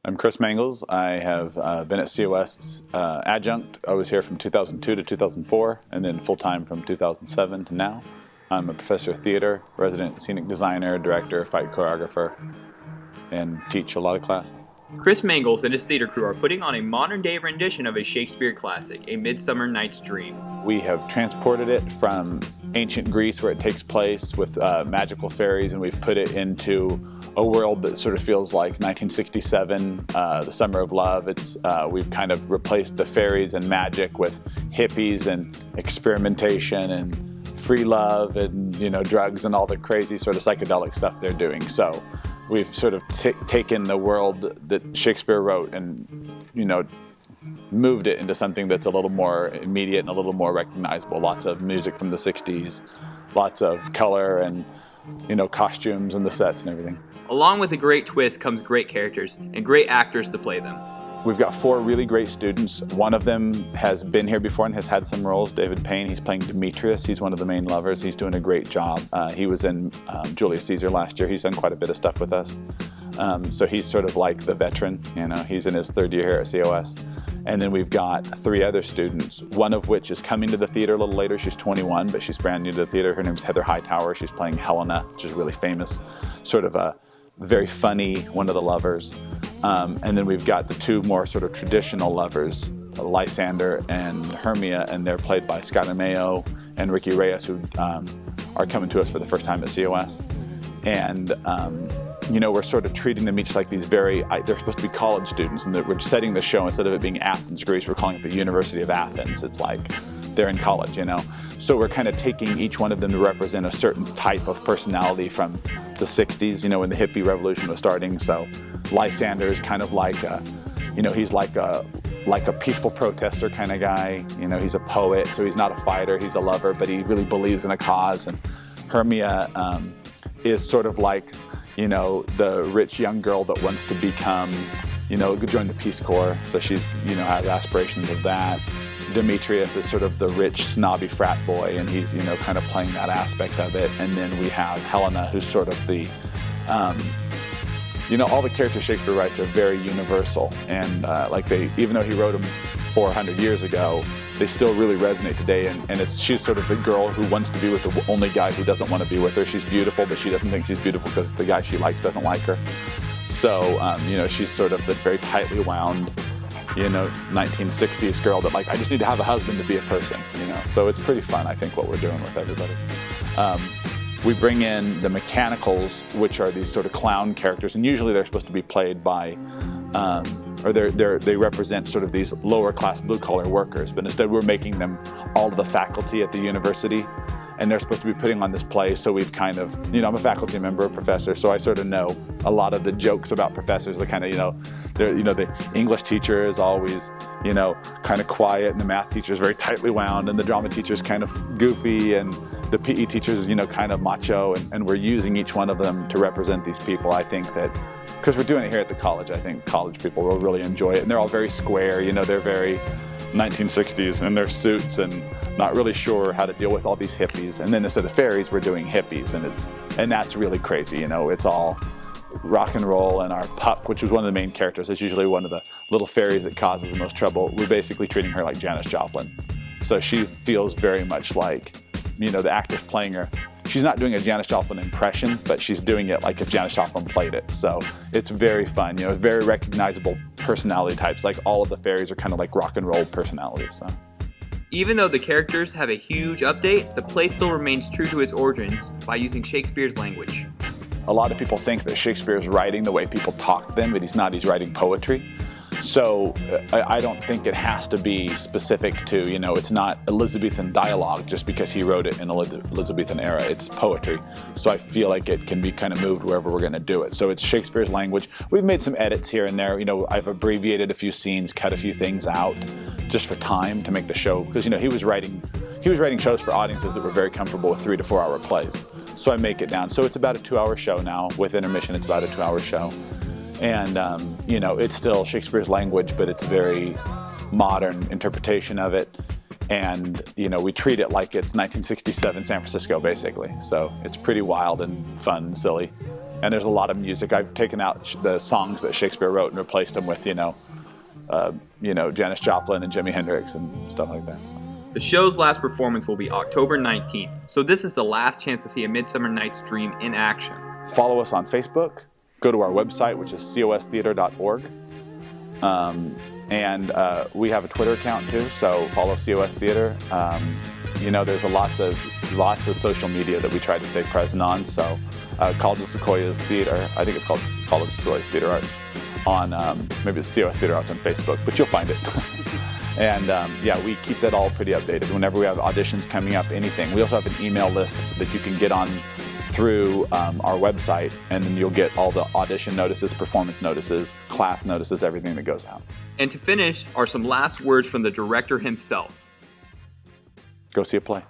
I'm Chris Mangels. I have been at COS adjunct. I was here from 2002 to 2004, and then full-time from 2007 to now. I'm a professor of theater, resident scenic designer, director, fight choreographer, and teach a lot of classes. Chris Mangels and his theater crew are putting on a modern-day rendition of a Shakespeare classic, A Midsummer Night's Dream. We have transported it from ancient Greece, where it takes place, with magical fairies, and we've put it into a world that sort of feels like 1967, the Summer of Love. We've kind of replaced the fairies and magic with hippies and experimentation and free love and, drugs and all the crazy sort of psychedelic stuff they're doing. So we've sort of taken the world that Shakespeare wrote and, moved it into something that's a little more immediate and a little more recognizable. Lots of music from the 60s, lots of color and, costumes and the sets and everything. Along with a great twist comes great characters and great actors to play them. We've got 4 really great students. One of them has been here before and has had some roles. David Payne, he's playing Demetrius. He's one of the main lovers. He's doing a great job. He was in Julius Caesar last year. He's done quite a bit of stuff with us. So he's sort of like the veteran, he's in his 3rd year here at COS. And then we've got 3 other students, one of which is coming to the theater a little later. She's 21, but she's brand new to the theater. Her name's Heather Hightower. She's playing Helena, which is really famous, sort of a very funny, one of the lovers. And then we've got the 2 more sort of traditional lovers, Lysander and Hermia, and they're played by Skylar Mayo and Ricky Reyes, who are coming to us for the first time at COS. And we're sort of treating them each like these they're supposed to be college students, and we're setting the show, instead of it being Athens, Greece, we're calling it the University of Athens. It's like they're in college, So we're kind of taking each one of them to represent a certain type of personality from the 60s, when the hippie revolution was starting. So Lysander is kind of like he's like a peaceful protester kind of guy. He's a poet, so he's not a fighter, he's a lover, but he really believes in a cause. And Hermia is sort of like, the rich young girl that wants to become, join the Peace Corps. So she's, has aspirations of that. Demetrius is sort of the rich, snobby frat boy, and he's, kind of playing that aspect of it. And then we have Helena, who's sort of the, all the characters Shakespeare writes are very universal. And even though he wrote them 400 years ago, they still really resonate today. And she's sort of the girl who wants to be with the only guy who doesn't want to be with her. She's beautiful, but she doesn't think she's beautiful because the guy she likes doesn't like her. So, she's sort of the very tightly wound, 1960s girl that I just need to have a husband to be a person, So it's pretty fun, I think, what we're doing with everybody. We bring in the mechanicals, which are these sort of clown characters, and usually they're supposed to be played by, they represent sort of these lower class blue collar workers, but instead we're making them all of the faculty at the university, and they're supposed to be putting on this play. So we've kind of, I'm a faculty member, a professor, so I sort of know a lot of the jokes about professors. The kind of, the English teacher is always, kind of quiet, and the math teacher is very tightly wound, and the drama teacher is kind of goofy, and the PE teacher is, kind of macho, and we're using each one of them to represent these people. I think that, because we're doing it here at the college, I think college people will really enjoy it, and they're all very square, they're very 1960s in their suits and not really sure how to deal with all these hippies. And then instead of fairies, we're doing hippies, and that's really crazy. It's all rock and roll. And our pup, which is one of the main characters, is usually one of the little fairies that causes the most trouble. We're basically treating her like Janis Joplin. So she feels very much like, the actress playing her. She's not doing a Janis Joplin impression, but she's doing it like if Janis Joplin played it. So it's very fun, very recognizable personality types. Like all of the fairies are kind of like rock and roll personalities. So. Even though the characters have a huge update, the play still remains true to its origins by using Shakespeare's language. A lot of people think that Shakespeare is writing the way people talk then, but he's not. He's writing poetry. So I don't think it has to be specific to, it's not Elizabethan dialogue just because he wrote it in Elizabethan era. It's poetry. So I feel like it can be kind of moved wherever we're going to do it. So it's Shakespeare's language. We've made some edits here and there. I've abbreviated a few scenes, cut a few things out just for time to make the show. Because, he was writing shows for audiences that were very comfortable with 3 to 4 hour plays. So I make it down. So it's about a 2-hour show now. With intermission, it's about a 2-hour show. And, it's still Shakespeare's language, but it's a very modern interpretation of it. And, we treat it like it's 1967 San Francisco, basically. So it's pretty wild and fun and silly. And there's a lot of music. I've taken out the songs that Shakespeare wrote and replaced them with, Janis Joplin and Jimi Hendrix and stuff like that. So. The show's last performance will be October 19th, so this is the last chance to see A Midsummer Night's Dream in action. Follow us on Facebook. Go to our website, which is costheater.org. And we have a Twitter account too, so follow COS Theater. There's lots of social media that we try to stay present on. So College of Sequoias Theater, I think it's called College of Sequoias Theater Arts, on maybe it's COS Theater Arts on Facebook, but you'll find it. And we keep that all pretty updated. Whenever we have auditions coming up, anything. We also have an email list that you can get on through our website, and then you'll get all the audition notices, performance notices, class notices, everything that goes out. And to finish are some last words from the director himself. Go see a play.